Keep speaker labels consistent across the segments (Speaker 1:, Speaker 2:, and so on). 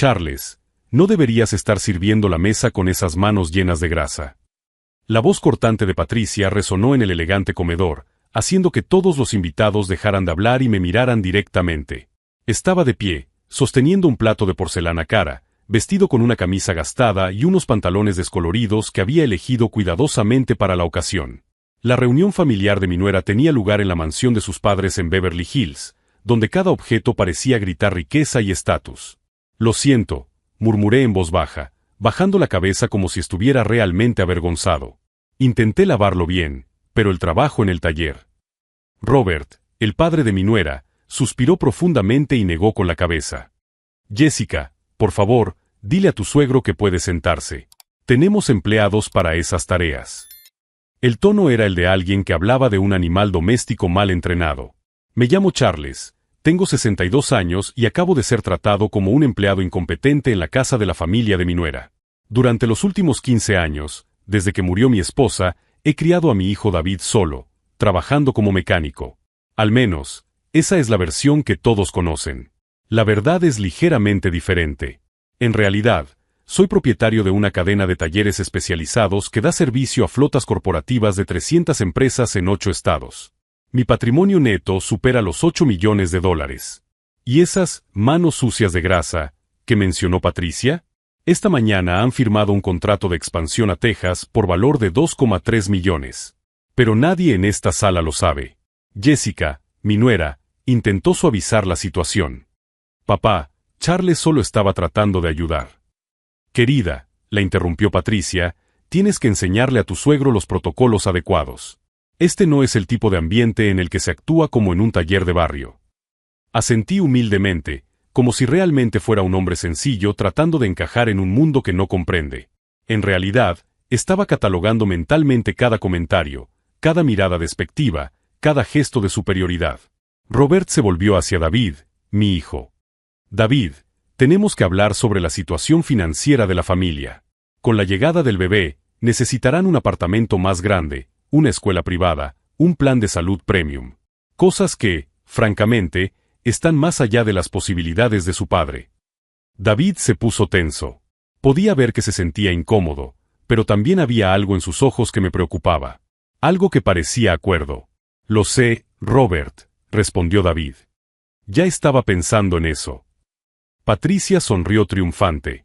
Speaker 1: Charles, no deberías estar sirviendo la mesa con esas manos llenas de grasa. La voz cortante de Patricia resonó en el elegante comedor, haciendo que todos los invitados dejaran de hablar y me miraran directamente. Estaba de pie, sosteniendo un plato de porcelana cara, vestido con una camisa gastada y unos pantalones descoloridos que había elegido cuidadosamente para la ocasión. La reunión familiar de mi nuera tenía lugar en la mansión de sus padres en Beverly Hills, donde cada objeto parecía gritar riqueza y estatus. Lo siento, murmuré en voz baja, bajando la cabeza como si estuviera realmente avergonzado. Intenté lavarlo bien, pero el trabajo en el taller. Robert, el padre de mi nuera, suspiró profundamente y negó con la cabeza. Jessica, por favor, dile a tu suegro que puede sentarse. Tenemos empleados para esas tareas. El tono era el de alguien que hablaba de un animal doméstico mal entrenado. Me llamo Charles, tengo 62 años y acabo de ser tratado como un empleado incompetente en la casa de la familia de mi nuera. Durante los últimos 15 años, desde que murió mi esposa, he criado a mi hijo David solo, trabajando como mecánico. Al menos, esa es la versión que todos conocen. La verdad es ligeramente diferente. En realidad, soy propietario de una cadena de talleres especializados que da servicio a flotas corporativas de 300 empresas en 8 estados. Mi patrimonio neto supera los $8 millones. ¿Y esas manos sucias de grasa que mencionó Patricia? Esta mañana han firmado un contrato de expansión a Texas por valor de 2,3 millones. Pero nadie en esta sala lo sabe. Jessica, mi nuera, intentó suavizar la situación. Papá, Charles solo estaba tratando de ayudar. Querida, la interrumpió Patricia, tienes que enseñarle a tu suegro los protocolos adecuados. Este no es el tipo de ambiente en el que se actúa como en un taller de barrio. Asentí humildemente, como si realmente fuera un hombre sencillo tratando de encajar en un mundo que no comprende. En realidad, estaba catalogando mentalmente cada comentario, cada mirada despectiva, cada gesto de superioridad. Robert se volvió hacia David, mi hijo. David, tenemos que hablar sobre la situación financiera de la familia. Con la llegada del bebé, necesitarán un apartamento más grande, una escuela privada, un plan de salud premium. Cosas que, francamente, están más allá de las posibilidades de su padre. David se puso tenso. Podía ver que se sentía incómodo, pero también había algo en sus ojos que me preocupaba. Algo que parecía acuerdo. Lo sé, Robert, respondió David. Ya estaba pensando en eso. Patricia sonrió triunfante.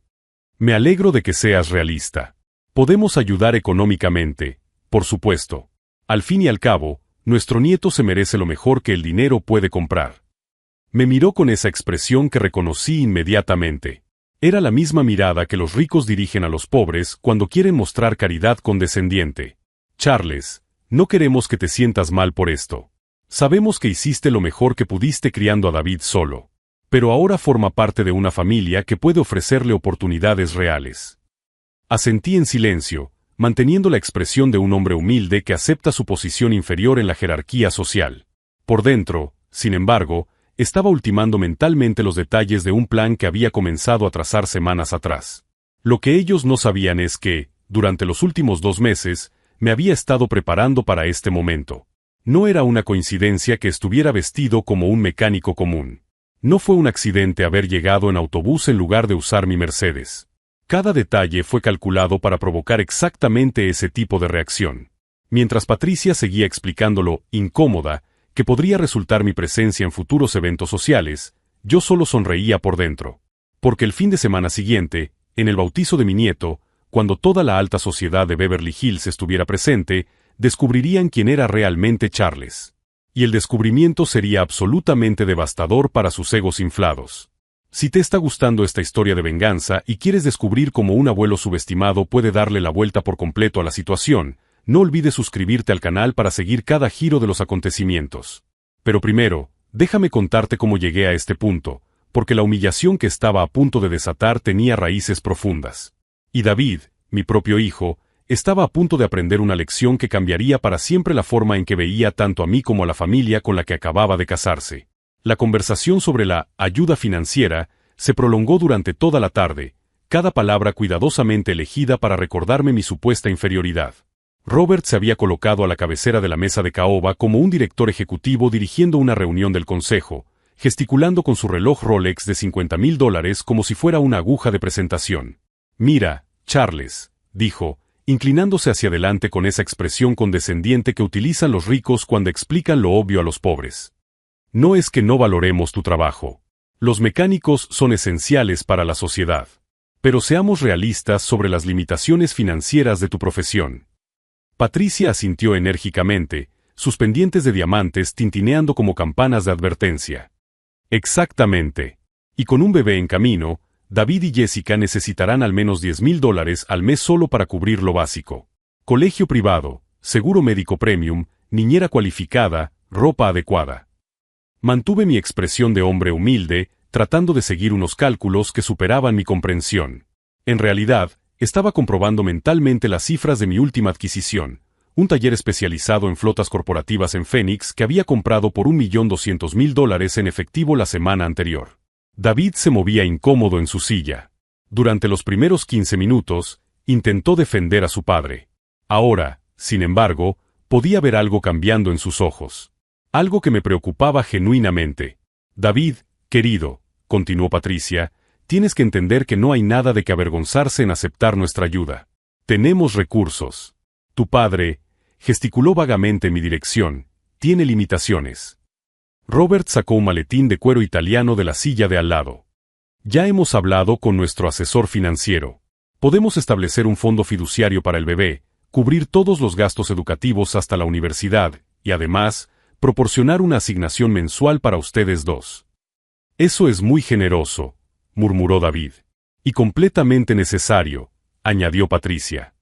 Speaker 1: Me alegro de que seas realista. Podemos ayudar económicamente, por supuesto. Al fin y al cabo, nuestro nieto se merece lo mejor que el dinero puede comprar. Me miró con esa expresión que reconocí inmediatamente. Era la misma mirada que los ricos dirigen a los pobres cuando quieren mostrar caridad condescendiente. Charles, no queremos que te sientas mal por esto. Sabemos que hiciste lo mejor que pudiste criando a David solo. Pero ahora forma parte de una familia que puede ofrecerle oportunidades reales. Asentí en silencio, manteniendo la expresión de un hombre humilde que acepta su posición inferior en la jerarquía social. Por dentro, sin embargo, estaba ultimando mentalmente los detalles de un plan que había comenzado a trazar semanas atrás. Lo que ellos no sabían es que, durante los últimos 2 meses, me había estado preparando para este momento. No era una coincidencia que estuviera vestido como un mecánico común. No fue un accidente haber llegado en autobús en lugar de usar mi Mercedes. Cada detalle fue calculado para provocar exactamente ese tipo de reacción. Mientras Patricia seguía explicando lo incómoda que podría resultar mi presencia en futuros eventos sociales, yo solo sonreía por dentro. Porque el fin de semana siguiente, en el bautizo de mi nieto, cuando toda la alta sociedad de Beverly Hills estuviera presente, descubrirían quién era realmente Charles. Y el descubrimiento sería absolutamente devastador para sus egos inflados. Si te está gustando esta historia de venganza y quieres descubrir cómo un abuelo subestimado puede darle la vuelta por completo a la situación, no olvides suscribirte al canal para seguir cada giro de los acontecimientos. Pero primero, déjame contarte cómo llegué a este punto, porque la humillación que estaba a punto de desatar tenía raíces profundas. Y David, mi propio hijo, estaba a punto de aprender una lección que cambiaría para siempre la forma en que veía tanto a mí como a la familia con la que acababa de casarse. La conversación sobre la ayuda financiera se prolongó durante toda la tarde, cada palabra cuidadosamente elegida para recordarme mi supuesta inferioridad. Robert se había colocado a la cabecera de la mesa de caoba como un director ejecutivo dirigiendo una reunión del consejo, gesticulando con su reloj Rolex de $50,000 como si fuera una aguja de presentación. «Mira, Charles», dijo, inclinándose hacia adelante con esa expresión condescendiente que utilizan los ricos cuando explican lo obvio a los pobres. «No es que no valoremos tu trabajo. Los mecánicos son esenciales para la sociedad. Pero seamos realistas sobre las limitaciones financieras de tu profesión». Patricia asintió enérgicamente, sus pendientes de diamantes tintineando como campanas de advertencia. «Exactamente. Y con un bebé en camino, David y Jessica necesitarán al menos $10,000 al mes solo para cubrir lo básico. Colegio privado, seguro médico premium, niñera cualificada, ropa adecuada». Mantuve mi expresión de hombre humilde, tratando de seguir unos cálculos que superaban mi comprensión. En realidad, estaba comprobando mentalmente las cifras de mi última adquisición, un taller especializado en flotas corporativas en Phoenix que había comprado por $1,200,000 en efectivo la semana anterior. David se movía incómodo en su silla. Durante los primeros 15 minutos, intentó defender a su padre. Ahora, sin embargo, podía ver algo cambiando en sus ojos. Algo que me preocupaba genuinamente. «David, querido», continuó Patricia, «tienes que entender que no hay nada de que avergonzarse en aceptar nuestra ayuda. Tenemos recursos. Tu padre», gesticuló vagamente en mi dirección, «tiene limitaciones». Robert sacó un maletín de cuero italiano de la silla de al lado. «Ya hemos hablado con nuestro asesor financiero. Podemos establecer un fondo fiduciario para el bebé, cubrir todos los gastos educativos hasta la universidad, y además, proporcionar una asignación mensual para ustedes dos». «Eso es muy generoso», murmuró David. «Y completamente necesario», añadió Patricia.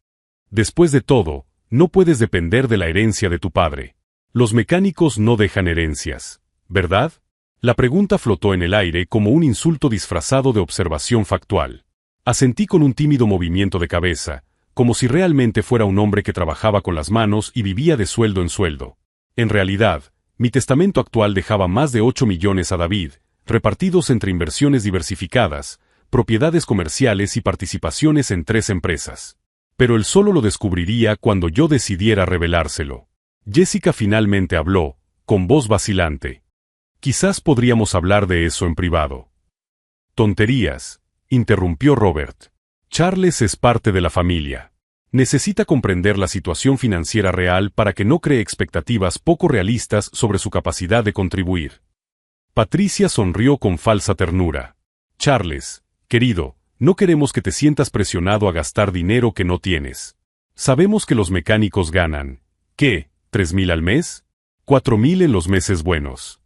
Speaker 1: «Después de todo, no puedes depender de la herencia de tu padre. Los mecánicos no dejan herencias, ¿verdad?». La pregunta flotó en el aire como un insulto disfrazado de observación factual. Asentí con un tímido movimiento de cabeza, como si realmente fuera un hombre que trabajaba con las manos y vivía de sueldo en sueldo. En realidad, mi testamento actual dejaba más de 8 millones a David, repartidos entre inversiones diversificadas, propiedades comerciales y participaciones en 3 empresas. Pero él solo lo descubriría cuando yo decidiera revelárselo. Jessica finalmente habló, con voz vacilante. «Quizás podríamos hablar de eso en privado». «Tonterías», interrumpió Robert. «Charles es parte de la familia. Necesita comprender la situación financiera real para que no cree expectativas poco realistas sobre su capacidad de contribuir». Patricia sonrió con falsa ternura. «Charles, querido, no queremos que te sientas presionado a gastar dinero que no tienes. Sabemos que los mecánicos ganan, ¿qué? ¿3,000 al mes? ¿4,000 en los meses buenos?».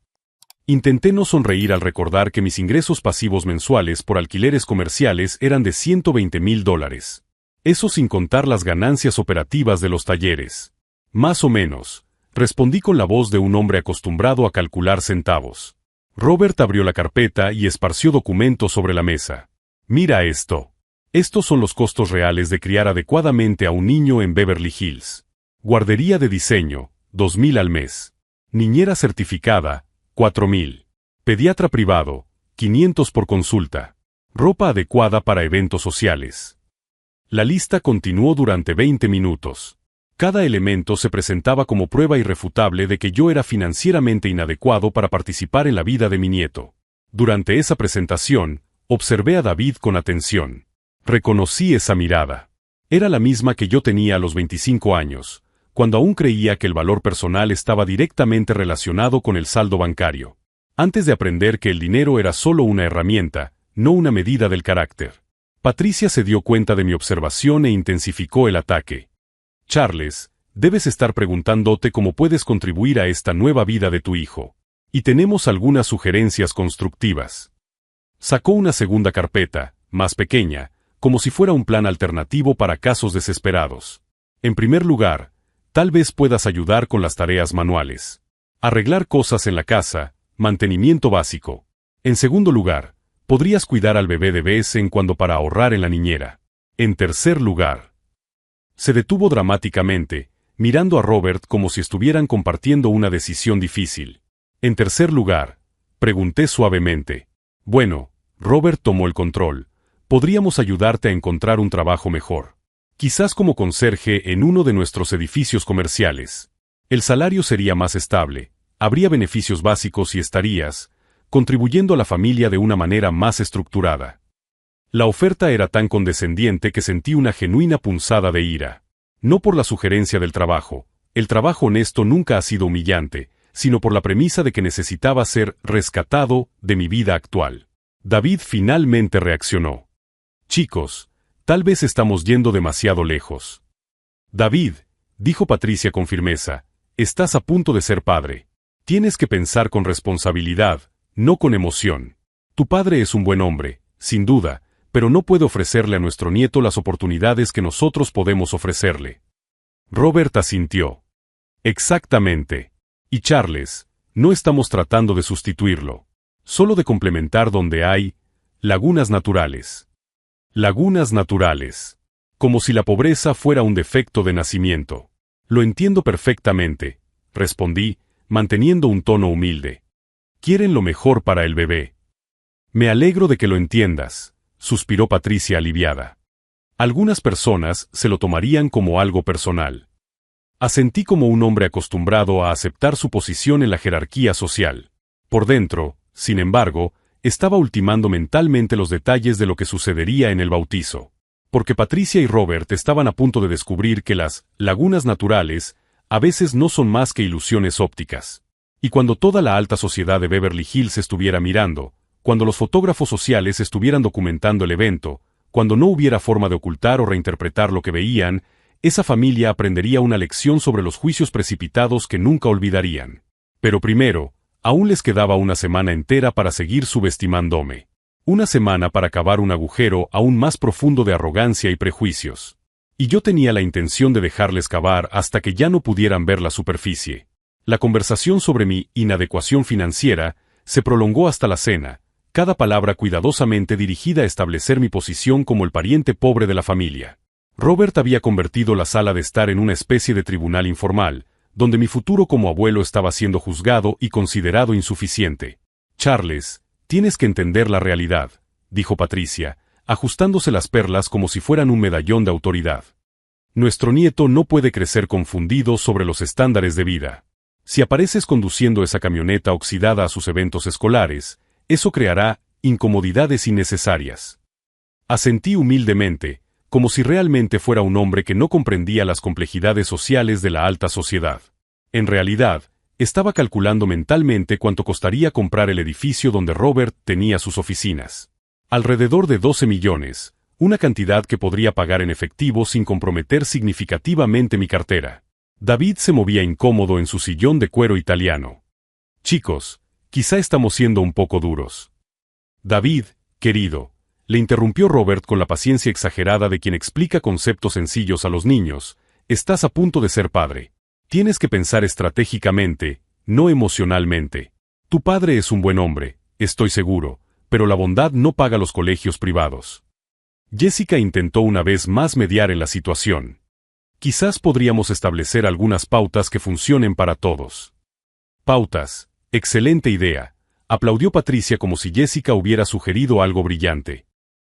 Speaker 1: Intenté no sonreír al recordar que mis ingresos pasivos mensuales por alquileres comerciales eran de $120,000. Eso sin contar las ganancias operativas de los talleres. «Más o menos», respondí con la voz de un hombre acostumbrado a calcular centavos. Robert abrió la carpeta y esparció documentos sobre la mesa. «Mira esto. Estos son los costos reales de criar adecuadamente a un niño en Beverly Hills. Guardería de diseño, $2,000 al mes. Niñera certificada, $4,000. Pediatra privado, $500 por consulta. Ropa adecuada para eventos sociales». La lista continuó durante 20 minutos. Cada elemento se presentaba como prueba irrefutable de que yo era financieramente inadecuado para participar en la vida de mi nieto. Durante esa presentación, observé a David con atención. Reconocí esa mirada. Era la misma que yo tenía a los 25 años, cuando aún creía que el valor personal estaba directamente relacionado con el saldo bancario. Antes de aprender que el dinero era solo una herramienta, no una medida del carácter. Patricia se dio cuenta de mi observación e intensificó el ataque. «Charles, debes estar preguntándote cómo puedes contribuir a esta nueva vida de tu hijo. Y tenemos algunas sugerencias constructivas». Sacó una segunda carpeta, más pequeña, como si fuera un plan alternativo para casos desesperados. «En primer lugar, tal vez puedas ayudar con las tareas manuales. Arreglar cosas en la casa, mantenimiento básico. En segundo lugar, podrías cuidar al bebé de vez en cuando para ahorrar en la niñera. En tercer lugar». Se detuvo dramáticamente, mirando a Robert como si estuvieran compartiendo una decisión difícil. «En tercer lugar», pregunté suavemente. «Bueno», Robert tomó el control, «podríamos ayudarte a encontrar un trabajo mejor. Quizás como conserje en uno de nuestros edificios comerciales. El salario sería más estable, habría beneficios básicos y estarías, contribuyendo a la familia de una manera más estructurada. La oferta era tan condescendiente que sentí una genuina punzada de ira. No por la sugerencia del trabajo, el trabajo honesto nunca ha sido humillante, sino por la premisa de que necesitaba ser rescatado de mi vida actual. David finalmente reaccionó. Chicos, tal vez estamos yendo demasiado lejos. David, dijo Patricia con firmeza, estás a punto de ser padre. Tienes que pensar con responsabilidad, no con emoción. Tu padre es un buen hombre, sin duda, pero no puede ofrecerle a nuestro nieto las oportunidades que nosotros podemos ofrecerle. Robert asintió. Exactamente. Y Charles, no estamos tratando de sustituirlo, solo de complementar donde hay lagunas naturales. Lagunas naturales. Como si la pobreza fuera un defecto de nacimiento. Lo entiendo perfectamente, respondí, manteniendo un tono humilde. Quieren lo mejor para el bebé. Me alegro de que lo entiendas, suspiró Patricia aliviada. Algunas personas se lo tomarían como algo personal. Asentí como un hombre acostumbrado a aceptar su posición en la jerarquía social. Por dentro, sin embargo, estaba ultimando mentalmente los detalles de lo que sucedería en el bautizo. Porque Patricia y Robert estaban a punto de descubrir que las lagunas naturales a veces no son más que ilusiones ópticas. Y cuando toda la alta sociedad de Beverly Hills estuviera mirando, cuando los fotógrafos sociales estuvieran documentando el evento, cuando no hubiera forma de ocultar o reinterpretar lo que veían, esa familia aprendería una lección sobre los juicios precipitados que nunca olvidarían. Pero primero, aún les quedaba una semana entera para seguir subestimándome. Una semana para cavar un agujero aún más profundo de arrogancia y prejuicios. Y yo tenía la intención de dejarles cavar hasta que ya no pudieran ver la superficie. La conversación sobre mi inadecuación financiera se prolongó hasta la cena, cada palabra cuidadosamente dirigida a establecer mi posición como el pariente pobre de la familia. Robert había convertido la sala de estar en una especie de tribunal informal, donde mi futuro como abuelo estaba siendo juzgado y considerado insuficiente. Charles, tienes que entender la realidad, dijo Patricia, ajustándose las perlas como si fueran un medallón de autoridad. Nuestro nieto no puede crecer confundido sobre los estándares de vida. Si apareces conduciendo esa camioneta oxidada a sus eventos escolares, eso creará incomodidades innecesarias. Asentí humildemente, como si realmente fuera un hombre que no comprendía las complejidades sociales de la alta sociedad. En realidad, estaba calculando mentalmente cuánto costaría comprar el edificio donde Robert tenía sus oficinas. Alrededor de 12 millones, una cantidad que podría pagar en efectivo sin comprometer significativamente mi cartera. David se movía incómodo en su sillón de cuero italiano. Chicos, quizá estamos siendo un poco duros. David, querido, le interrumpió Robert con la paciencia exagerada de quien explica conceptos sencillos a los niños, estás a punto de ser padre. Tienes que pensar estratégicamente, no emocionalmente. Tu padre es un buen hombre, estoy seguro, pero la bondad no paga los colegios privados. Jessica intentó una vez más mediar en la situación. Quizás podríamos establecer algunas pautas que funcionen para todos. Pautas, excelente idea, aplaudió Patricia como si Jessica hubiera sugerido algo brillante.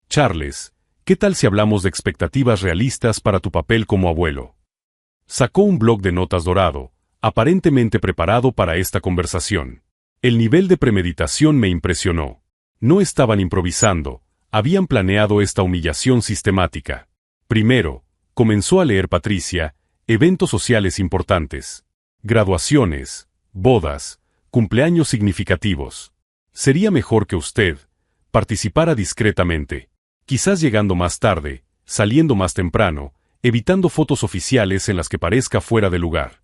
Speaker 1: Charles, ¿qué tal si hablamos de expectativas realistas para tu papel como abuelo? Sacó un bloc de notas dorado, aparentemente preparado para esta conversación. El nivel de premeditación me impresionó. No estaban improvisando, habían planeado esta humillación sistemática. Primero, comenzó a leer Patricia, eventos sociales importantes. Graduaciones, bodas, cumpleaños significativos. Sería mejor que usted participara discretamente. Quizás llegando más tarde, saliendo más temprano, evitando fotos oficiales en las que parezca fuera de lugar.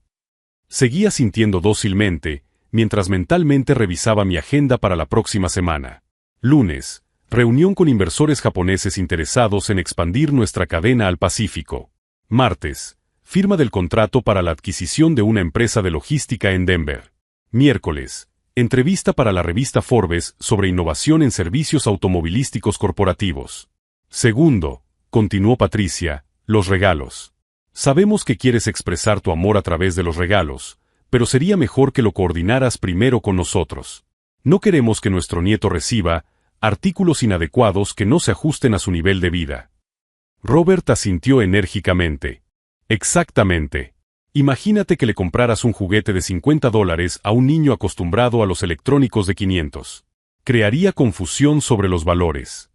Speaker 1: Seguía sintiendo dócilmente, mientras mentalmente revisaba mi agenda para la próxima semana. Lunes, reunión con inversores japoneses interesados en expandir nuestra cadena al Pacífico. Martes, firma del contrato para la adquisición de una empresa de logística en Denver. Miércoles, entrevista para la revista Forbes sobre innovación en servicios automovilísticos corporativos. Segundo, continuó Patricia, los regalos. Sabemos que quieres expresar tu amor a través de los regalos, pero sería mejor que lo coordinaras primero con nosotros. No queremos que nuestro nieto reciba artículos inadecuados que no se ajusten a su nivel de vida. Robert asintió enérgicamente. Exactamente. Imagínate que le compraras un juguete de $50 a un niño acostumbrado a los electrónicos de 500. crearía confusión sobre los valores.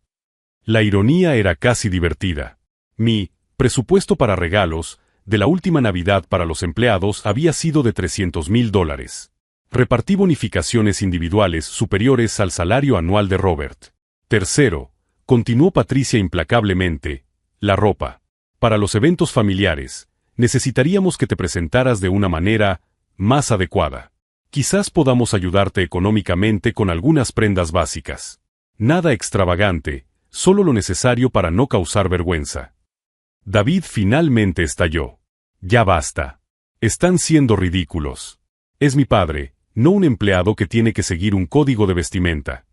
Speaker 1: La ironía era casi divertida. Mi presupuesto para regalos, de la última Navidad para los empleados, había sido de $300,000. Repartí bonificaciones individuales superiores al salario anual de Robert. Tercero, continuó Patricia implacablemente, la ropa. Para los eventos familiares, necesitaríamos que te presentaras de una manera más adecuada. Quizás podamos ayudarte económicamente con algunas prendas básicas. Nada extravagante, solo lo necesario para no causar vergüenza. David finalmente estalló. Ya basta. Están siendo ridículos. Es mi padre, no un empleado que tiene que seguir un código de vestimenta.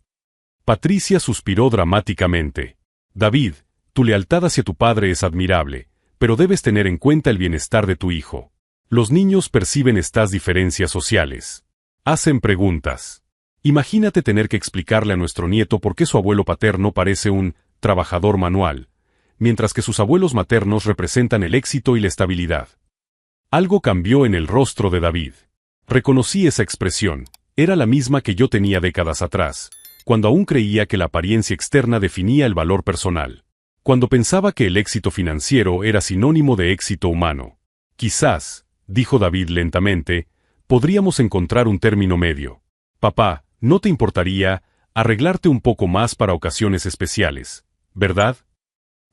Speaker 1: Patricia suspiró dramáticamente. David, tu lealtad hacia tu padre es admirable, pero debes tener en cuenta el bienestar de tu hijo. Los niños perciben estas diferencias sociales. Hacen preguntas. Imagínate tener que explicarle a nuestro nieto por qué su abuelo paterno parece un trabajador manual, mientras que sus abuelos maternos representan el éxito y la estabilidad. Algo cambió en el rostro de David. Reconocí esa expresión. Era la misma que yo tenía décadas atrás, cuando aún creía que la apariencia externa definía el valor personal. Cuando pensaba que el éxito financiero era sinónimo de éxito humano. Quizás, dijo David lentamente, podríamos encontrar un término medio. Papá, ¿no te importaría arreglarte un poco más para ocasiones especiales, verdad?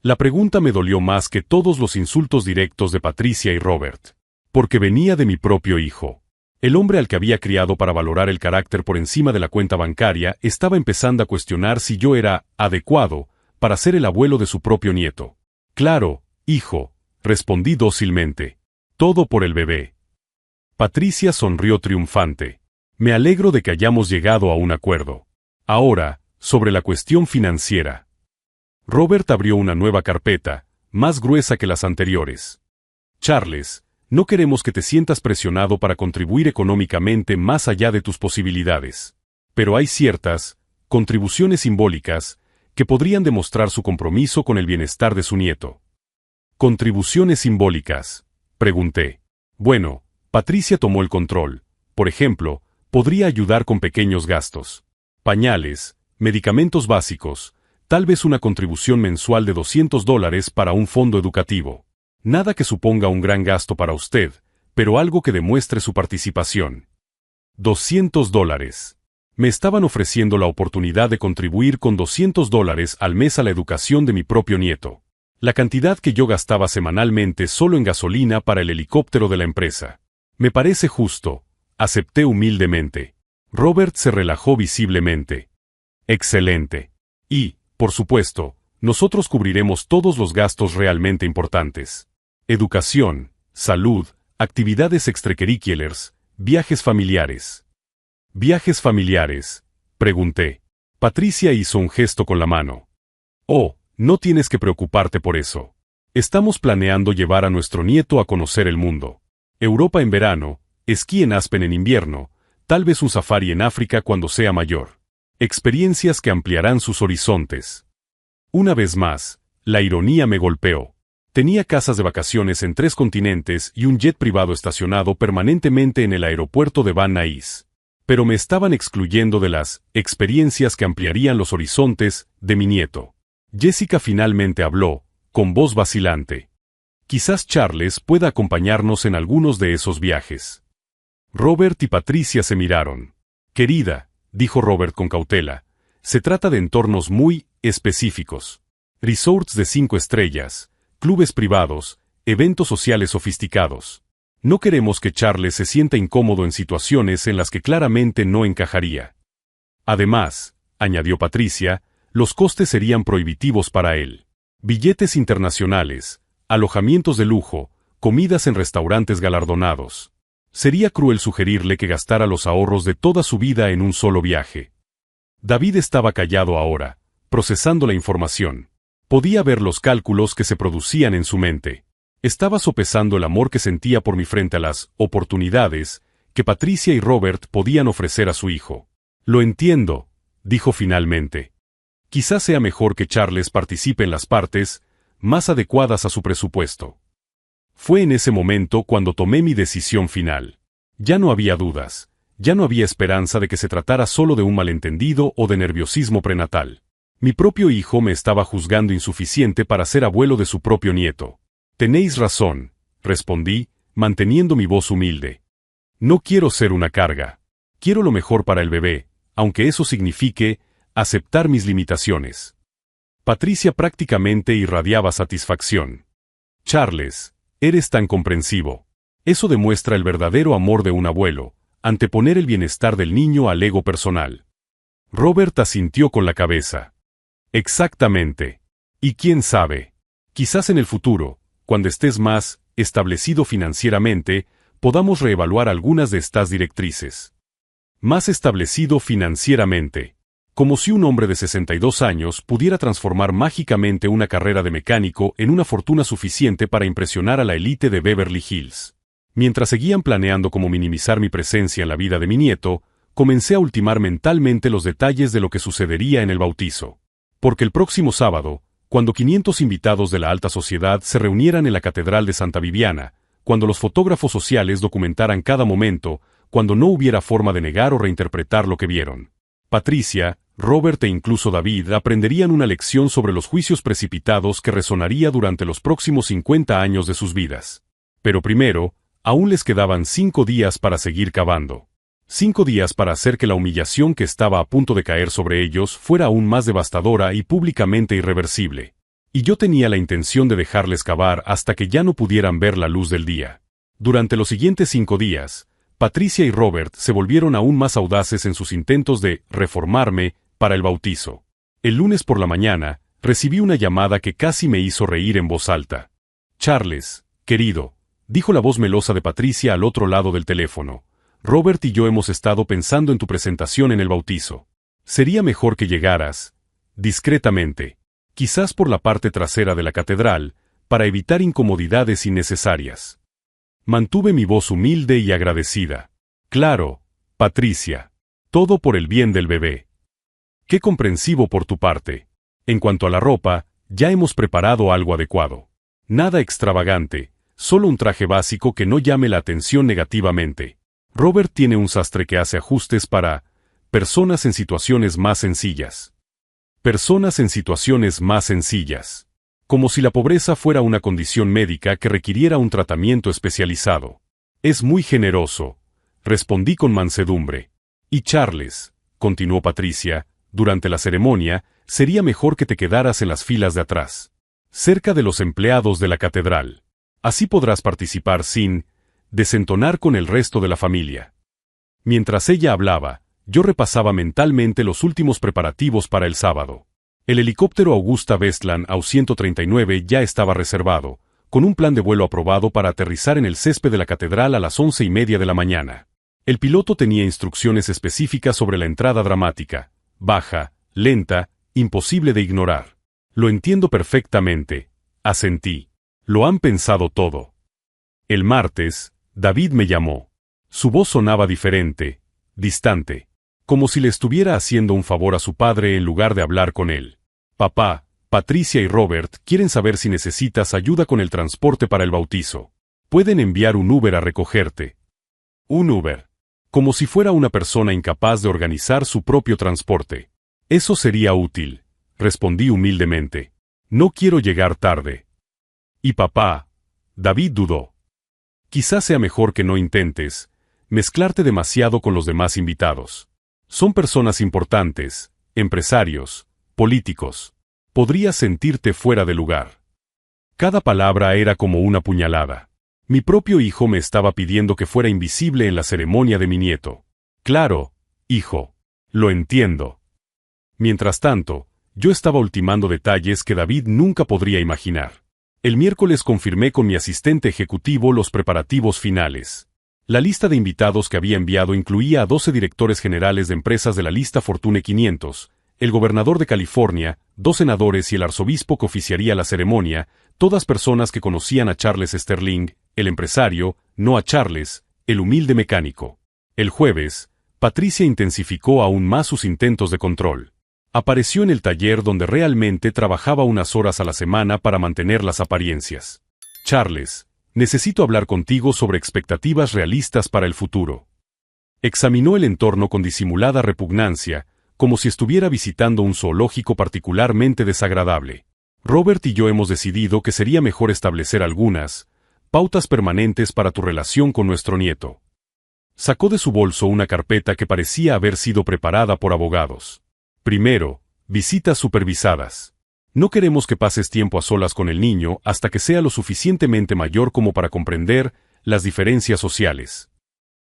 Speaker 1: La pregunta me dolió más que todos los insultos directos de Patricia y Robert, porque venía de mi propio hijo. El hombre al que había criado para valorar el carácter por encima de la cuenta bancaria estaba empezando a cuestionar si yo era adecuado para ser el abuelo de su propio nieto. Claro, hijo, respondí dócilmente. Todo por el bebé. Patricia sonrió triunfante. Me alegro de que hayamos llegado a un acuerdo. Ahora, sobre la cuestión financiera. Robert abrió una nueva carpeta, más gruesa que las anteriores. Charles, no queremos que te sientas presionado para contribuir económicamente más allá de tus posibilidades. Pero hay ciertas contribuciones simbólicas que podrían demostrar su compromiso con el bienestar de su nieto. ¿Contribuciones simbólicas?, pregunté. Bueno, Patricia tomó el control. Por ejemplo, podría ayudar con pequeños gastos. Pañales, medicamentos básicos, tal vez una contribución mensual de $200 para un fondo educativo. Nada que suponga un gran gasto para usted, pero algo que demuestre su participación. $200. Me estaban ofreciendo la oportunidad de contribuir con $200 al mes a la educación de mi propio nieto. La cantidad que yo gastaba semanalmente solo en gasolina para el helicóptero de la empresa. Me parece justo, acepté humildemente. Robert se relajó visiblemente. Excelente. Y, por supuesto, nosotros cubriremos todos los gastos realmente importantes. Educación, salud, actividades extracurriculares, viajes familiares. ¿Viajes familiares?, pregunté. Patricia hizo un gesto con la mano. Oh, no tienes que preocuparte por eso. Estamos planeando llevar a nuestro nieto a conocer el mundo. Europa en verano, esquí en Aspen en invierno, tal vez un safari en África cuando sea mayor. Experiencias que ampliarán sus horizontes. Una vez más, la ironía me golpeó. Tenía casas de vacaciones en 3 continentes y un jet privado estacionado permanentemente en el aeropuerto de Van Nuys. Pero me estaban excluyendo de las experiencias que ampliarían los horizontes de mi nieto. Jessica finalmente habló, con voz vacilante. Quizás Charles pueda acompañarnos en algunos de esos viajes. Robert y Patricia se miraron. Querida, dijo Robert con cautela, se trata de entornos muy específicos. Resorts de 5 estrellas, clubes privados, eventos sociales sofisticados. No queremos que Charles se sienta incómodo en situaciones en las que claramente no encajaría. Además, añadió Patricia, los costes serían prohibitivos para él. Billetes internacionales, alojamientos de lujo, comidas en restaurantes galardonados. Sería cruel sugerirle que gastara los ahorros de toda su vida en un solo viaje. David estaba callado ahora, procesando la información. Podía ver los cálculos que se producían en su mente. Estaba sopesando el amor que sentía por mí frente a las oportunidades que Patricia y Robert podían ofrecer a su hijo. Lo entiendo, dijo finalmente. Quizás sea mejor que Charles participe en las partes más adecuadas a su presupuesto. Fue en ese momento cuando tomé mi decisión final. Ya no había dudas. Ya no había esperanza de que se tratara solo de un malentendido o de nerviosismo prenatal. Mi propio hijo me estaba juzgando insuficiente para ser abuelo de su propio nieto. Tenéis razón, respondí, manteniendo mi voz humilde. No quiero ser una carga. Quiero lo mejor para el bebé, aunque eso signifique aceptar mis limitaciones. Patricia prácticamente irradiaba satisfacción. Charles, eres tan comprensivo. Eso demuestra el verdadero amor de un abuelo, anteponer el bienestar del niño al ego personal. Robert asintió con la cabeza. Exactamente. Y quién sabe, quizás en el futuro, cuando estés más establecido financieramente, podamos reevaluar algunas de estas directrices. Más establecido financieramente. Como si un hombre de 62 años pudiera transformar mágicamente una carrera de mecánico en una fortuna suficiente para impresionar a la élite de Beverly Hills. Mientras seguían planeando cómo minimizar mi presencia en la vida de mi nieto, comencé a ultimar mentalmente los detalles de lo que sucedería en el bautizo. Porque el próximo sábado, cuando 500 invitados de la alta sociedad se reunieran en la Catedral de Santa Viviana, cuando los fotógrafos sociales documentaran cada momento, cuando no hubiera forma de negar o reinterpretar lo que vieron. Patricia, Robert e incluso David aprenderían una lección sobre los juicios precipitados que resonaría durante los próximos 50 años de sus vidas. Pero primero, aún les quedaban 5 días para seguir cavando. 5 días para hacer que la humillación que estaba a punto de caer sobre ellos fuera aún más devastadora y públicamente irreversible. Y yo tenía la intención de dejarles cavar hasta que ya no pudieran ver la luz del día. Durante los siguientes 5 días, Patricia y Robert se volvieron aún más audaces en sus intentos de reformarme para el bautizo. El lunes por la mañana, recibí una llamada que casi me hizo reír en voz alta. Charles, querido, dijo la voz melosa de Patricia al otro lado del teléfono. Robert y yo hemos estado pensando en tu presentación en el bautizo. Sería mejor que llegaras, discretamente, quizás por la parte trasera de la catedral, para evitar incomodidades innecesarias. Mantuve mi voz humilde y agradecida. Claro, Patricia. Todo por el bien del bebé. Qué comprensivo por tu parte. En cuanto a la ropa, ya hemos preparado algo adecuado. Nada extravagante, solo un traje básico que no llame la atención negativamente. Robert tiene un sastre que hace ajustes para personas en situaciones más sencillas. Personas en situaciones más sencillas. Como si la pobreza fuera una condición médica que requiriera un tratamiento especializado. Es muy generoso, respondí con mansedumbre. Y Charles, continuó Patricia, durante la ceremonia, sería mejor que te quedaras en las filas de atrás, cerca de los empleados de la catedral. Así podrás participar sin desentonar con el resto de la familia. Mientras ella hablaba, yo repasaba mentalmente los últimos preparativos para el sábado. El helicóptero Augusta Westland AU-139 ya estaba reservado, con un plan de vuelo aprobado para aterrizar en el césped de la catedral a las 11:30 de la mañana. El piloto tenía instrucciones específicas sobre la entrada dramática, baja, lenta, imposible de ignorar. Lo entiendo perfectamente, asentí. Lo han pensado todo. El martes, David me llamó. Su voz sonaba diferente, distante, como si le estuviera haciendo un favor a su padre en lugar de hablar con él. Papá, Patricia y Robert quieren saber si necesitas ayuda con el transporte para el bautizo. Pueden enviar un Uber a recogerte. Un Uber. Como si fuera una persona incapaz de organizar su propio transporte. Eso sería útil, respondí humildemente. No quiero llegar tarde. Y papá, David dudó. Quizás sea mejor que no intentes mezclarte demasiado con los demás invitados. Son personas importantes, empresarios, políticos. Podrías sentirte fuera de lugar. Cada palabra era como una puñalada. Mi propio hijo me estaba pidiendo que fuera invisible en la ceremonia de mi nieto. Claro, hijo. Lo entiendo. Mientras tanto, yo estaba ultimando detalles que David nunca podría imaginar. El miércoles confirmé con mi asistente ejecutivo los preparativos finales. La lista de invitados que había enviado incluía a 12 directores generales de empresas de la lista Fortune 500, el gobernador de California, 2 senadores y el arzobispo que oficiaría la ceremonia, todas personas que conocían a Charles Sterling, el empresario, no a Charles, el humilde mecánico. El jueves, Patricia intensificó aún más sus intentos de control. Apareció en el taller donde realmente trabajaba unas horas a la semana para mantener las apariencias. Charles, necesito hablar contigo sobre expectativas realistas para el futuro. Examinó el entorno con disimulada repugnancia, como si estuviera visitando un zoológico particularmente desagradable. Robert y yo hemos decidido que sería mejor establecer algunas pautas permanentes para tu relación con nuestro nieto. Sacó de su bolso una carpeta que parecía haber sido preparada por abogados. Primero, visitas supervisadas. No queremos que pases tiempo a solas con el niño hasta que sea lo suficientemente mayor como para comprender las diferencias sociales.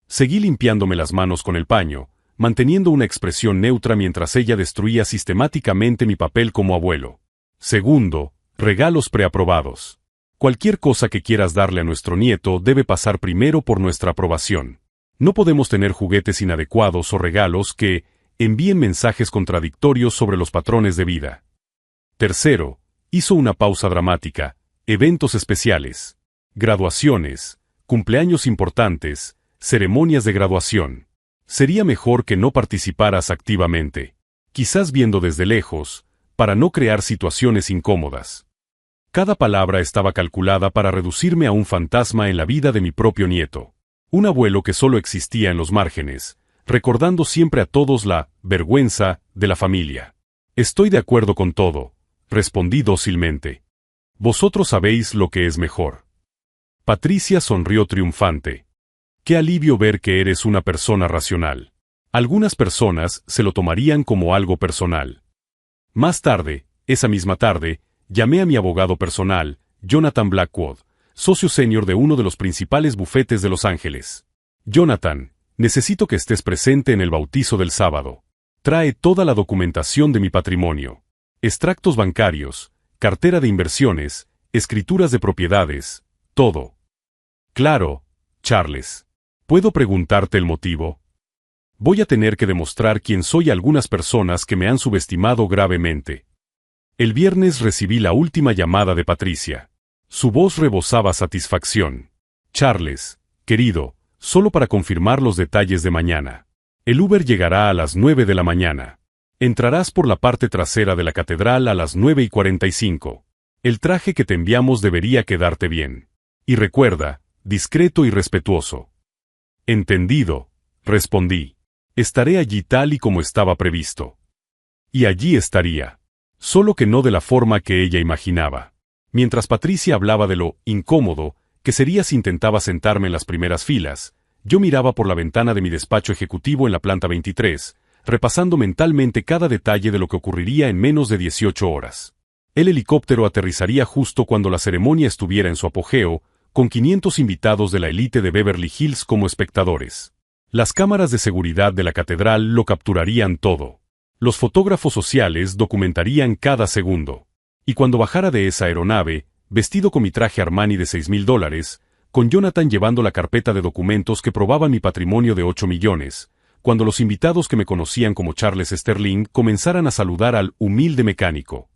Speaker 1: Seguí limpiándome las manos con el paño, manteniendo una expresión neutra mientras ella destruía sistemáticamente mi papel como abuelo. Segundo, regalos preaprobados. Cualquier cosa que quieras darle a nuestro nieto debe pasar primero por nuestra aprobación. No podemos tener juguetes inadecuados o regalos que envíen mensajes contradictorios sobre los patrones de vida. Tercero, hizo una pausa dramática, eventos especiales, graduaciones, cumpleaños importantes, ceremonias de graduación. Sería mejor que no participaras activamente, quizás viendo desde lejos, para no crear situaciones incómodas. Cada palabra estaba calculada para reducirme a un fantasma en la vida de mi propio nieto. Un abuelo que solo existía en los márgenes, recordando siempre a todos la vergüenza de la familia. Estoy de acuerdo con todo, respondí dócilmente. Vosotros sabéis lo que es mejor. Patricia sonrió triunfante. Qué alivio ver que eres una persona racional. Algunas personas se lo tomarían como algo personal. Más tarde, esa misma tarde, llamé a mi abogado personal, Jonathan Blackwood, socio senior de uno de los principales bufetes de Los Ángeles. Jonathan, necesito que estés presente en el bautizo del sábado. Trae toda la documentación de mi patrimonio. Extractos bancarios, cartera de inversiones, escrituras de propiedades, todo. Claro, Charles. ¿Puedo preguntarte el motivo? Voy a tener que demostrar quién soy a algunas personas que me han subestimado gravemente. El viernes recibí la última llamada de Patricia. Su voz rebosaba satisfacción. Charles, querido, solo para confirmar los detalles de mañana. El Uber llegará a las 9 de la mañana. Entrarás por la parte trasera de la catedral a las 9:45. El traje que te enviamos debería quedarte bien. Y recuerda, discreto y respetuoso. Entendido, respondí. Estaré allí tal y como estaba previsto. Y allí estaría. Solo que no de la forma que ella imaginaba. Mientras Patricia hablaba de lo incómodo que sería si intentaba sentarme en las primeras filas, yo miraba por la ventana de mi despacho ejecutivo en la planta 23, repasando mentalmente cada detalle de lo que ocurriría en menos de 18 horas. El helicóptero aterrizaría justo cuando la ceremonia estuviera en su apogeo, con 500 invitados de la élite de Beverly Hills como espectadores. Las cámaras de seguridad de la catedral lo capturarían todo. Los fotógrafos sociales documentarían cada segundo. Y cuando bajara de esa aeronave, vestido con mi traje Armani de $6,000, con Jonathan llevando la carpeta de documentos que probaban mi patrimonio de 8 millones, cuando los invitados que me conocían como Charles Sterling comenzaran a saludar al humilde mecánico.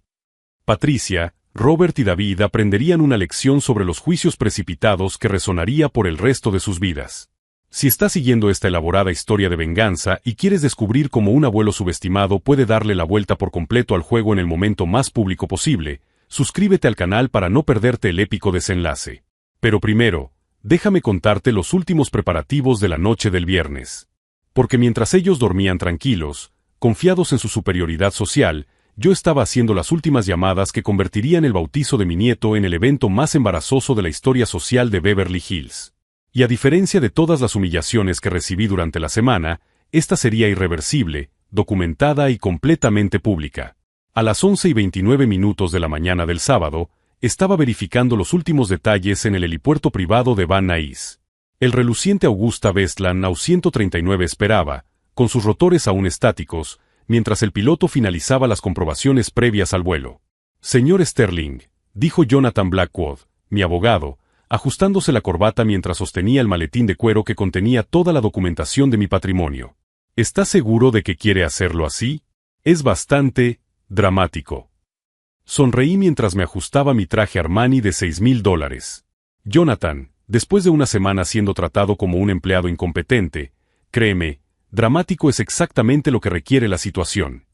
Speaker 1: Patricia, Robert y David aprenderían una lección sobre los juicios precipitados que resonaría por el resto de sus vidas. Si estás siguiendo esta elaborada historia de venganza y quieres descubrir cómo un abuelo subestimado puede darle la vuelta por completo al juego en el momento más público posible, suscríbete al canal para no perderte el épico desenlace. Pero primero, déjame contarte los últimos preparativos de la noche del viernes. Porque mientras ellos dormían tranquilos, confiados en su superioridad social, yo estaba haciendo las últimas llamadas que convertirían el bautizo de mi nieto en el evento más embarazoso de la historia social de Beverly Hills. Y a diferencia de todas las humillaciones que recibí durante la semana, esta sería irreversible, documentada y completamente pública. A las 11:29 de la mañana del sábado, estaba verificando los últimos detalles en el helipuerto privado de Van Nuys. El reluciente Augusta Westland AW139 esperaba, con sus rotores aún estáticos, mientras el piloto finalizaba las comprobaciones previas al vuelo. Señor Sterling, dijo Jonathan Blackwood, mi abogado, ajustándose la corbata mientras sostenía el maletín de cuero que contenía toda la documentación de mi patrimonio. ¿Está seguro de que quiere hacerlo así? Es bastante dramático. Sonreí mientras me ajustaba mi traje Armani de $6,000. Jonathan, después de una semana siendo tratado como un empleado incompetente, créeme, dramático es exactamente lo que requiere la situación.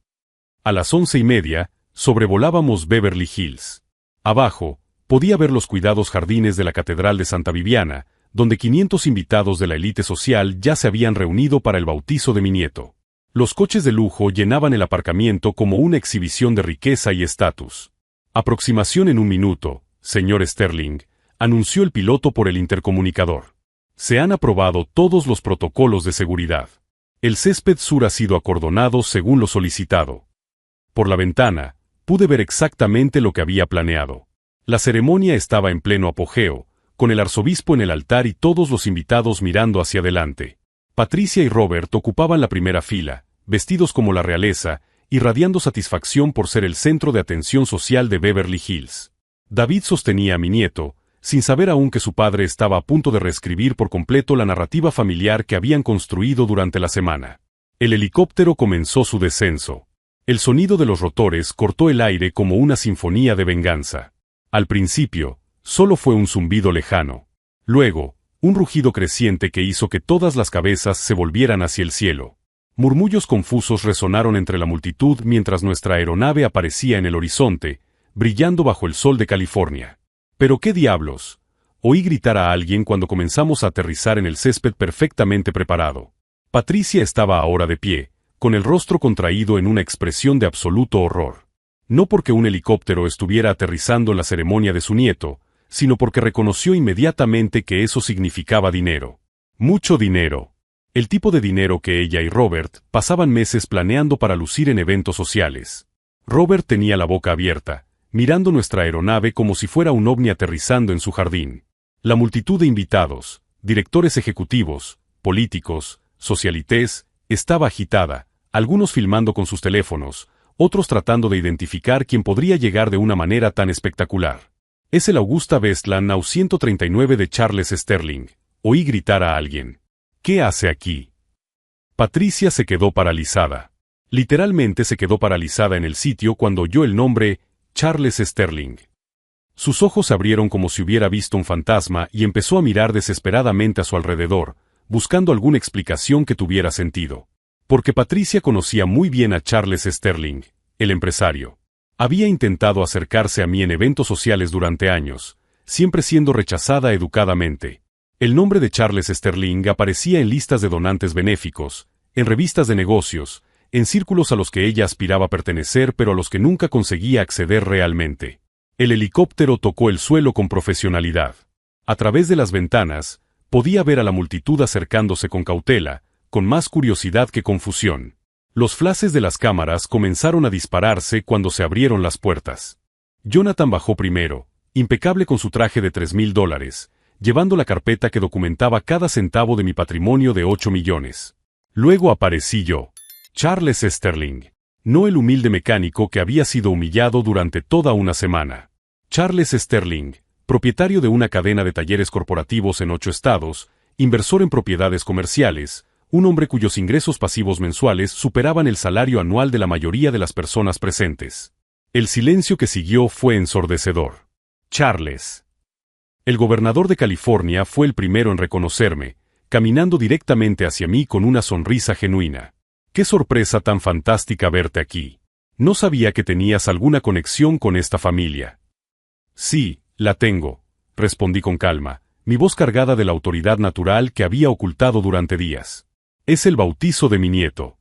Speaker 1: A las 11:30, sobrevolábamos Beverly Hills. Abajo, podía ver los cuidados jardines de la Catedral de Santa Viviana, donde 500 invitados de la élite social ya se habían reunido para el bautizo de mi nieto. Los coches de lujo llenaban el aparcamiento como una exhibición de riqueza y estatus. Aproximación en 1 minuto, señor Sterling, anunció el piloto por el intercomunicador. Se han aprobado todos los protocolos de seguridad. El césped sur ha sido acordonado según lo solicitado. Por la ventana, pude ver exactamente lo que había planeado. La ceremonia estaba en pleno apogeo, con el arzobispo en el altar y todos los invitados mirando hacia adelante. Patricia y Robert ocupaban la primera fila, vestidos como la realeza, irradiando satisfacción por ser el centro de atención social de Beverly Hills. David sostenía a mi nieto, sin saber aún que su padre estaba a punto de reescribir por completo la narrativa familiar que habían construido durante la semana. El helicóptero comenzó su descenso. El sonido de los rotores cortó el aire como una sinfonía de venganza. Al principio, solo fue un zumbido lejano. Luego, un rugido creciente que hizo que todas las cabezas se volvieran hacia el cielo. Murmullos confusos resonaron entre la multitud mientras nuestra aeronave aparecía en el horizonte, brillando bajo el sol de California. ¿Pero qué diablos? Oí gritar a alguien cuando comenzamos a aterrizar en el césped perfectamente preparado. Patricia estaba ahora de pie, con el rostro contraído en una expresión de absoluto horror. No porque un helicóptero estuviera aterrizando en la ceremonia de su nieto, sino porque reconoció inmediatamente que eso significaba dinero. Mucho dinero. El tipo de dinero que ella y Robert pasaban meses planeando para lucir en eventos sociales. Robert tenía la boca abierta, mirando nuestra aeronave como si fuera un ovni aterrizando en su jardín. La multitud de invitados, directores ejecutivos, políticos, socialites, estaba agitada, algunos filmando con sus teléfonos, otros tratando de identificar quién podría llegar de una manera tan espectacular. Es el Augusta Westland Now 139 de Charles Sterling. Oí gritar a alguien. ¿Qué hace aquí? Patricia se quedó paralizada. Literalmente se quedó paralizada en el sitio cuando oyó el nombre Charles Sterling. Sus ojos se abrieron como si hubiera visto un fantasma y empezó a mirar desesperadamente a su alrededor, buscando alguna explicación que tuviera sentido. Porque Patricia conocía muy bien a Charles Sterling, el empresario. Había intentado acercarse a mí en eventos sociales durante años, siempre siendo rechazada educadamente. El nombre de Charles Sterling aparecía en listas de donantes benéficos, en revistas de negocios, en círculos a los que ella aspiraba a pertenecer pero a los que nunca conseguía acceder realmente. El helicóptero tocó el suelo con profesionalidad. A través de las ventanas, podía ver a la multitud acercándose con cautela, con más curiosidad que confusión. Los flashes de las cámaras comenzaron a dispararse cuando se abrieron las puertas. Jonathan bajó primero, impecable con su traje de $3,000, llevando la carpeta que documentaba cada centavo de mi patrimonio de 8 millones. Luego aparecí yo. Charles Sterling. No el humilde mecánico que había sido humillado durante toda una semana. Charles Sterling, propietario de una cadena de talleres corporativos en 8 estados, inversor en propiedades comerciales, un hombre cuyos ingresos pasivos mensuales superaban el salario anual de la mayoría de las personas presentes. El silencio que siguió fue ensordecedor. Charles. El gobernador de California fue el primero en reconocerme, caminando directamente hacia mí con una sonrisa genuina. ¡Qué sorpresa tan fantástica verte aquí! No sabía que tenías alguna conexión con esta familia. Sí, la tengo, respondí con calma, mi voz cargada de la autoridad natural que había ocultado durante días. Es el bautizo de mi nieto.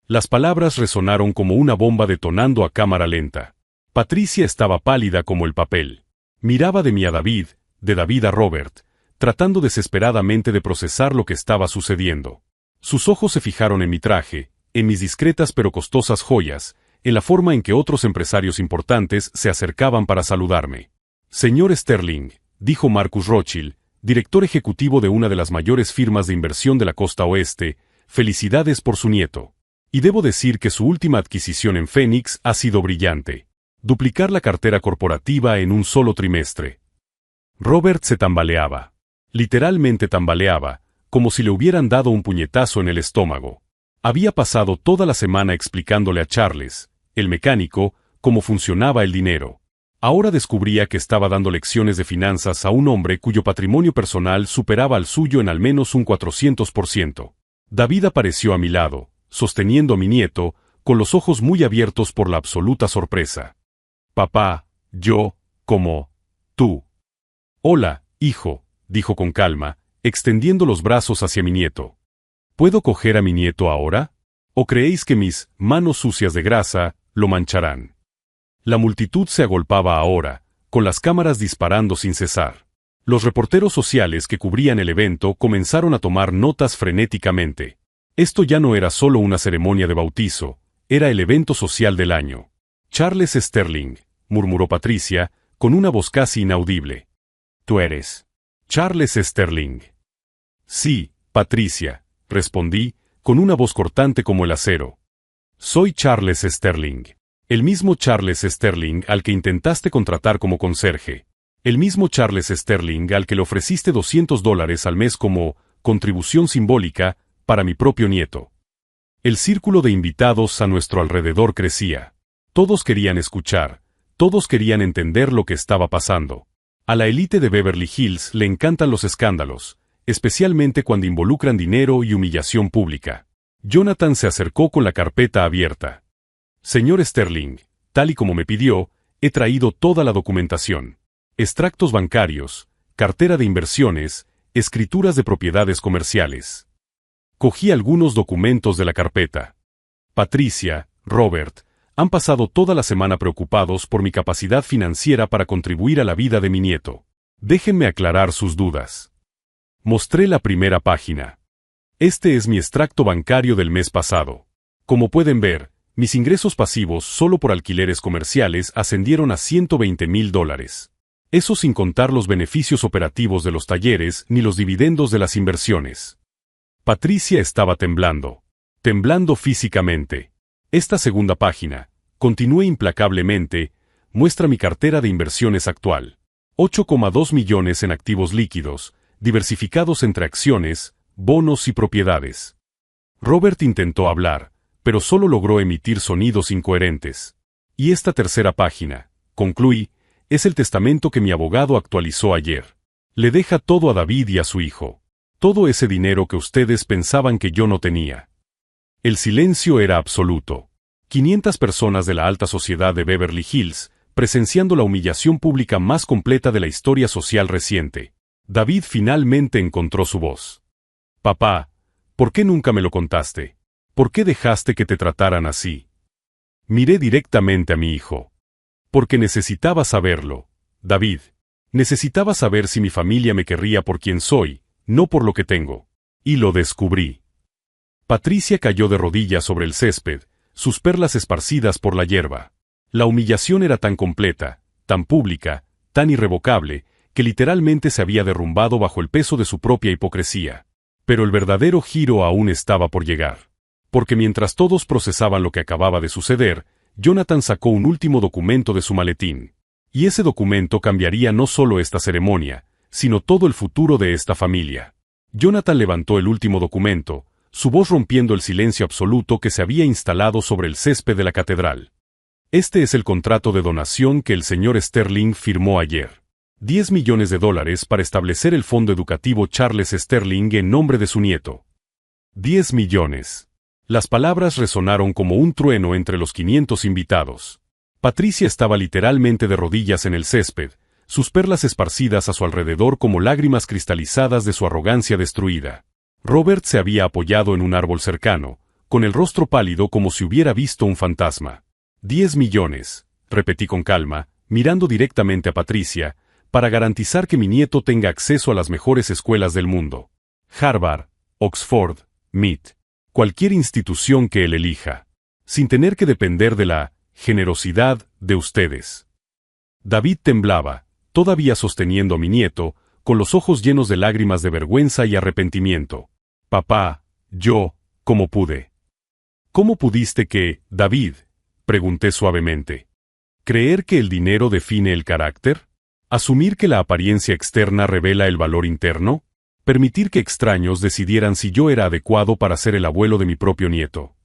Speaker 1: Las palabras resonaron como una bomba detonando a cámara lenta. Patricia estaba pálida como el papel. Miraba de mí a David, de David a Robert, tratando desesperadamente de procesar lo que estaba sucediendo. Sus ojos se fijaron en mi traje, en mis discretas pero costosas joyas, en la forma en que otros empresarios importantes se acercaban para saludarme. Señor Sterling, dijo Marcus Rothschild, director ejecutivo de una de las mayores firmas de inversión de la costa oeste, felicidades por su nieto. Y debo decir que su última adquisición en Phoenix ha sido brillante. Duplicar la cartera corporativa en un solo trimestre. Robert se tambaleaba. Literalmente tambaleaba, como si le hubieran dado un puñetazo en el estómago. Había pasado toda la semana explicándole a Charles, el mecánico, cómo funcionaba el dinero. Ahora descubría que estaba dando lecciones de finanzas a un hombre cuyo patrimonio personal superaba al suyo en al menos un 400%. David apareció a mi lado, sosteniendo a mi nieto, con los ojos muy abiertos por la absoluta sorpresa. Papá, yo, como tú. Hola, hijo, dijo con calma, extendiendo los brazos hacia mi nieto. ¿Puedo coger a mi nieto ahora? ¿O creéis que mis manos sucias de grasa lo mancharán? La multitud se agolpaba ahora, con las cámaras disparando sin cesar. Los reporteros sociales que cubrían el evento comenzaron a tomar notas frenéticamente. Esto ya no era solo una ceremonia de bautizo, era el evento social del año. Charles Sterling, murmuró Patricia, con una voz casi inaudible. ¿Tú eres Charles Sterling? Sí, Patricia, respondí, con una voz cortante como el acero. Soy Charles Sterling. El mismo Charles Sterling al que intentaste contratar como conserje. El mismo Charles Sterling al que le ofreciste $200 al mes como contribución simbólica para mi propio nieto. El círculo de invitados a nuestro alrededor crecía. Todos querían escuchar, todos querían entender lo que estaba pasando. A la élite de Beverly Hills le encantan los escándalos, especialmente cuando involucran dinero y humillación pública. Jonathan se acercó con la carpeta abierta. Señor Sterling, tal y como me pidió, he traído toda la documentación. Extractos bancarios, cartera de inversiones, escrituras de propiedades comerciales. Cogí algunos documentos de la carpeta. Patricia, Robert, han pasado toda la semana preocupados por mi capacidad financiera para contribuir a la vida de mi nieto. Déjenme aclarar sus dudas. Mostré la primera página. Este es mi extracto bancario del mes pasado. Como pueden ver, mis ingresos pasivos solo por alquileres comerciales ascendieron a $120,000. Eso sin contar los beneficios operativos de los talleres ni los dividendos de las inversiones. Patricia estaba temblando físicamente. Esta segunda página, continué implacablemente, muestra mi cartera de inversiones actual. 8,2 millones en activos líquidos, diversificados entre acciones, bonos y propiedades. Robert intentó hablar, pero solo logró emitir sonidos incoherentes. Y esta tercera página, concluí, es el testamento que mi abogado actualizó ayer. Le deja todo a David y a su hijo. Todo ese dinero que ustedes pensaban que yo no tenía. El silencio era absoluto. 500 personas de la alta sociedad de Beverly Hills, presenciando la humillación pública más completa de la historia social reciente. David finalmente encontró su voz. Papá, ¿por qué nunca me lo contaste? ¿Por qué dejaste que te trataran así? Miré directamente a mi hijo. Porque necesitaba saberlo, David. Necesitaba saber si mi familia me querría por quien soy, no por lo que tengo. Y lo descubrí. Patricia cayó de rodillas sobre el césped, sus perlas esparcidas por la hierba. La humillación era tan completa, tan pública, tan irrevocable, que literalmente se había derrumbado bajo el peso de su propia hipocresía. Pero el verdadero giro aún estaba por llegar. Porque mientras todos procesaban lo que acababa de suceder, Jonathan sacó un último documento de su maletín. Y ese documento cambiaría no solo esta ceremonia, sino todo el futuro de esta familia. Jonathan levantó el último documento, su voz rompiendo el silencio absoluto que se había instalado sobre el césped de la catedral. Este es el contrato de donación que el señor Sterling firmó ayer. $10 millones para establecer el fondo educativo Charles Sterling en nombre de su nieto. 10 millones. Las palabras resonaron como un trueno entre los 500 invitados. Patricia estaba literalmente de rodillas en el césped, sus perlas esparcidas a su alrededor como lágrimas cristalizadas de su arrogancia destruida. Robert se había apoyado en un árbol cercano, con el rostro pálido como si hubiera visto un fantasma. 10 millones, repetí con calma, mirando directamente a Patricia, para garantizar que mi nieto tenga acceso a las mejores escuelas del mundo. Harvard, Oxford, MIT. Cualquier institución que él elija, sin tener que depender de la generosidad de ustedes. David temblaba, todavía sosteniendo a mi nieto, con los ojos llenos de lágrimas de vergüenza y arrepentimiento. Papá, ¿cómo pude? ¿Cómo pudiste que, David? Pregunté suavemente. ¿Creer que el dinero define el carácter? ¿Asumir que la apariencia externa revela el valor interno? Permitir que extraños decidieran si yo era adecuado para ser el abuelo de mi propio nieto.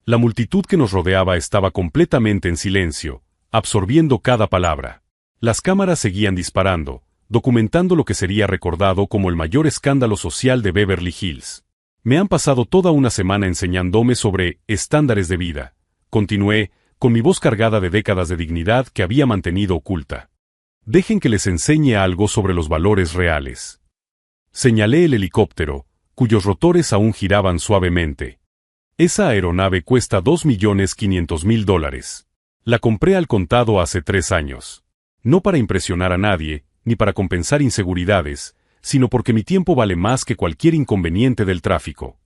Speaker 1: La multitud que nos rodeaba estaba completamente en silencio, absorbiendo cada palabra. Las cámaras seguían disparando, documentando lo que sería recordado como el mayor escándalo social de Beverly Hills. Me han pasado toda una semana enseñándome sobre estándares de vida. Continué, con mi voz cargada de décadas de dignidad que había mantenido oculta. Dejen que les enseñe algo sobre los valores reales. Señalé el helicóptero, cuyos rotores aún giraban suavemente. Esa aeronave cuesta $2.500.000. La compré al contado hace 3 años. No para impresionar a nadie, ni para compensar inseguridades, sino porque mi tiempo vale más que cualquier inconveniente del tráfico.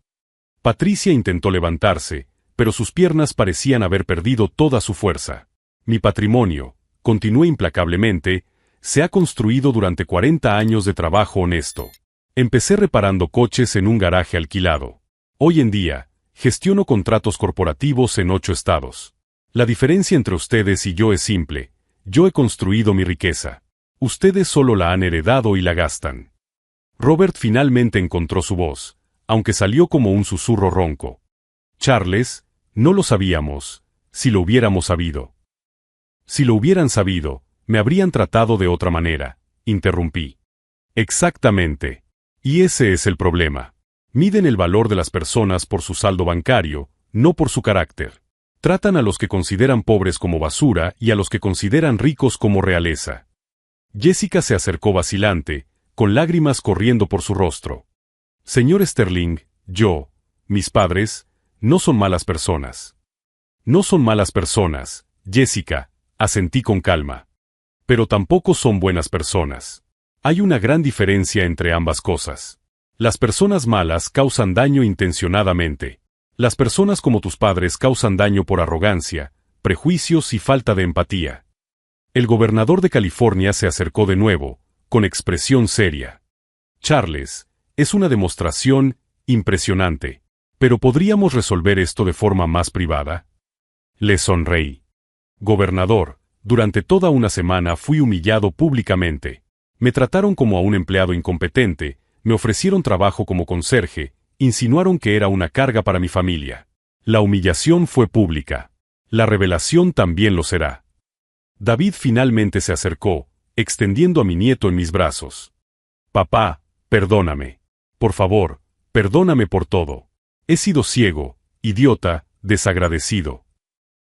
Speaker 1: Patricia intentó levantarse, pero sus piernas parecían haber perdido toda su fuerza. Mi patrimonio, continué implacablemente, se ha construido durante 40 años de trabajo honesto. Empecé reparando coches en un garaje alquilado. Hoy en día, gestiono contratos corporativos en 8 estados. La diferencia entre ustedes y yo es simple. Yo he construido mi riqueza. Ustedes solo la han heredado y la gastan. Robert finalmente encontró su voz, aunque salió como un susurro ronco. Charles, no lo sabíamos, si lo hubiéramos sabido. Si lo hubieran sabido, me habrían tratado de otra manera, interrumpí. Exactamente. Y ese es el problema. Miden el valor de las personas por su saldo bancario, no por su carácter. Tratan a los que consideran pobres como basura y a los que consideran ricos como realeza. Jessica se acercó vacilante, con lágrimas corriendo por su rostro. Señor Sterling, mis padres, no son malas personas. No son malas personas, Jessica, asentí con calma. Pero tampoco son buenas personas. Hay una gran diferencia entre ambas cosas. Las personas malas causan daño intencionadamente. Las personas como tus padres causan daño por arrogancia, prejuicios y falta de empatía. El gobernador de California se acercó de nuevo, con expresión seria. Charles, es una demostración impresionante. ¿Pero podríamos resolver esto de forma más privada? Le sonreí. Gobernador, durante toda una semana fui humillado públicamente. Me trataron como a un empleado incompetente, me ofrecieron trabajo como conserje, insinuaron que era una carga para mi familia. La humillación fue pública. La revelación también lo será. David finalmente se acercó, extendiendo a mi nieto en mis brazos. Papá, perdóname. Por favor, perdóname por todo. He sido ciego, idiota, desagradecido.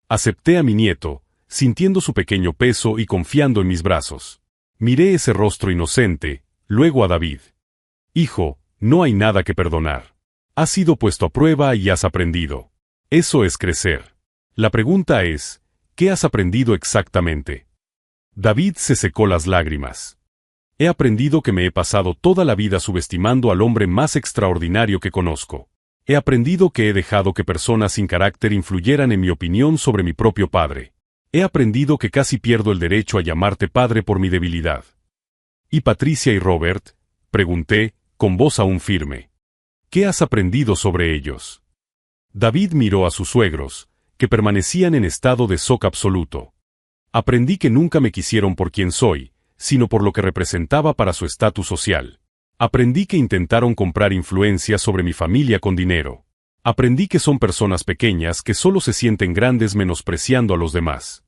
Speaker 1: Acepté a mi nieto, sintiendo su pequeño peso y confiando en mis brazos. Miré ese rostro inocente, luego a David. Hijo, no hay nada que perdonar. Has sido puesto a prueba y has aprendido. Eso es crecer. La pregunta es, ¿qué has aprendido exactamente? David se secó las lágrimas. He aprendido que me he pasado toda la vida subestimando al hombre más extraordinario que conozco. He aprendido que he dejado que personas sin carácter influyeran en mi opinión sobre mi propio padre. He aprendido que casi pierdo el derecho a llamarte padre por mi debilidad. ¿Y Patricia y Robert? Pregunté, con voz aún firme. ¿Qué has aprendido sobre ellos? David miró a sus suegros, que permanecían en estado de shock absoluto. Aprendí que nunca me quisieron por quien soy, sino por lo que representaba para su estatus social. Aprendí que intentaron comprar influencia sobre mi familia con dinero. Aprendí que son personas pequeñas que solo se sienten grandes menospreciando a los demás.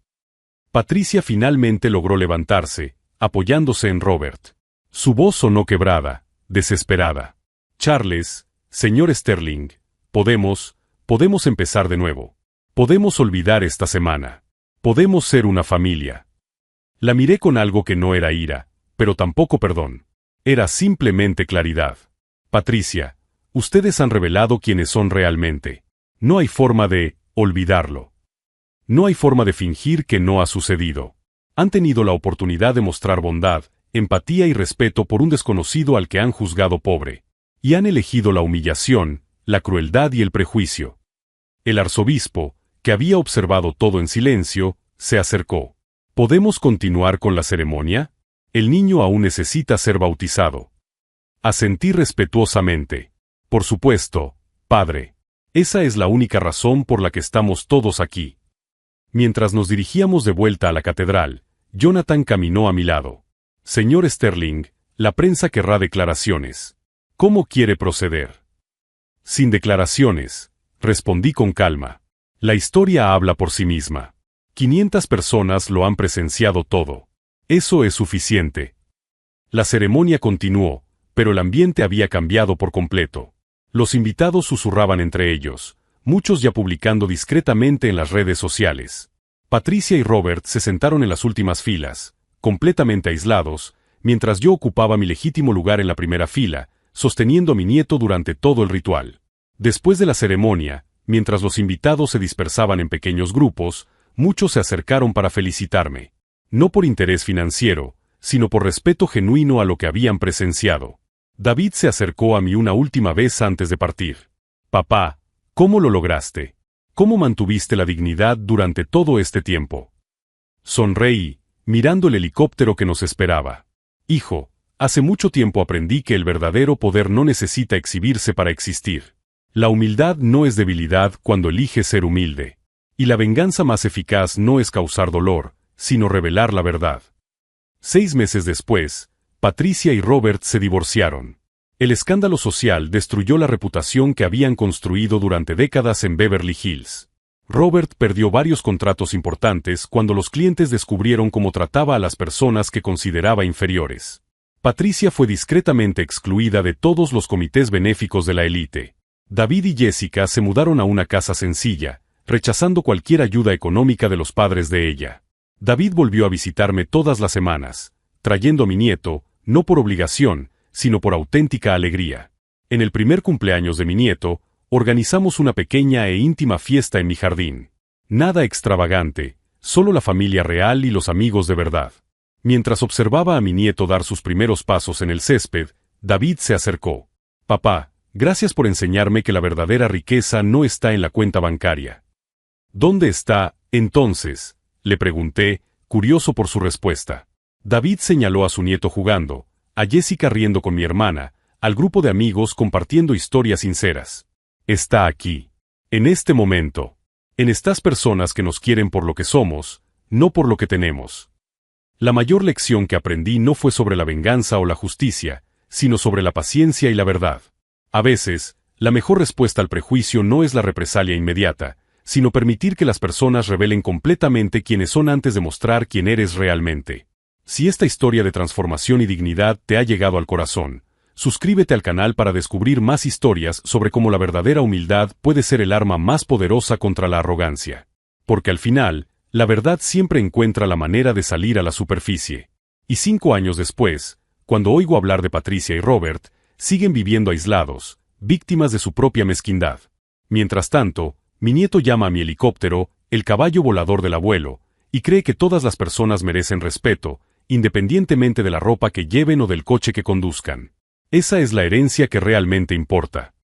Speaker 1: Patricia finalmente logró levantarse, apoyándose en Robert. Su voz sonó quebrada, desesperada. Charles, señor Sterling, podemos empezar de nuevo. Podemos olvidar esta semana. Podemos ser una familia. La miré con algo que no era ira, pero tampoco perdón. Era simplemente claridad. Patricia, ustedes han revelado quiénes son realmente. No hay forma de olvidarlo. No hay forma de fingir que no ha sucedido. Han tenido la oportunidad de mostrar bondad, empatía y respeto por un desconocido al que han juzgado pobre. Y han elegido la humillación, la crueldad y el prejuicio. El arzobispo, que había observado todo en silencio, se acercó. ¿Podemos continuar con la ceremonia? El niño aún necesita ser bautizado. Asentí respetuosamente. Por supuesto, padre. Esa es la única razón por la que estamos todos aquí. Mientras nos dirigíamos de vuelta a la catedral, Jonathan caminó a mi lado. Señor Sterling, la prensa querrá declaraciones. ¿Cómo quiere proceder? Sin declaraciones, respondí con calma. La historia habla por sí misma. 500 personas lo han presenciado todo. Eso es suficiente. La ceremonia continuó, pero el ambiente había cambiado por completo. Los invitados susurraban entre ellos, muchos ya publicando discretamente en las redes sociales. Patricia y Robert se sentaron en las últimas filas, completamente aislados, mientras yo ocupaba mi legítimo lugar en la primera fila, sosteniendo a mi nieto durante todo el ritual. Después de la ceremonia, mientras los invitados se dispersaban en pequeños grupos, muchos se acercaron para felicitarme. No por interés financiero, sino por respeto genuino a lo que habían presenciado. David se acercó a mí una última vez antes de partir. Papá, ¿cómo lo lograste? ¿Cómo mantuviste la dignidad durante todo este tiempo? Sonreí, mirando el helicóptero que nos esperaba. Hijo, hace mucho tiempo aprendí que el verdadero poder no necesita exhibirse para existir. La humildad no es debilidad cuando eliges ser humilde. Y la venganza más eficaz no es causar dolor, sino revelar la verdad. 6 meses después, Patricia y Robert se divorciaron. El escándalo social destruyó la reputación que habían construido durante décadas en Beverly Hills. Robert perdió varios contratos importantes cuando los clientes descubrieron cómo trataba a las personas que consideraba inferiores. Patricia fue discretamente excluida de todos los comités benéficos de la élite. David y Jessica se mudaron a una casa sencilla, rechazando cualquier ayuda económica de los padres de ella. David volvió a visitarme todas las semanas, trayendo a mi nieto, no por obligación, sino por auténtica alegría. En el primer cumpleaños de mi nieto, organizamos una pequeña e íntima fiesta en mi jardín. Nada extravagante, solo la familia real y los amigos de verdad. Mientras observaba a mi nieto dar sus primeros pasos en el césped, David se acercó. Papá, gracias por enseñarme que la verdadera riqueza no está en la cuenta bancaria. ¿Dónde está, entonces?, le pregunté, curioso por su respuesta. David señaló a su nieto jugando, a Jessica riendo con mi hermana, al grupo de amigos compartiendo historias sinceras. Está aquí. En este momento. En estas personas que nos quieren por lo que somos, no por lo que tenemos. La mayor lección que aprendí no fue sobre la venganza o la justicia, sino sobre la paciencia y la verdad. A veces, la mejor respuesta al prejuicio no es la represalia inmediata, sino permitir que las personas revelen completamente quiénes son antes de mostrar quién eres realmente. Si esta historia de transformación y dignidad te ha llegado al corazón, suscríbete al canal para descubrir más historias sobre cómo la verdadera humildad puede ser el arma más poderosa contra la arrogancia. Porque al final, la verdad siempre encuentra la manera de salir a la superficie. Y 5 años después, cuando oigo hablar de Patricia y Robert, siguen viviendo aislados, víctimas de su propia mezquindad. Mientras tanto, mi nieto llama a mi helicóptero, el caballo volador del abuelo, y cree que todas las personas merecen respeto, independientemente de la ropa que lleven o del coche que conduzcan. Esa es la herencia que realmente importa.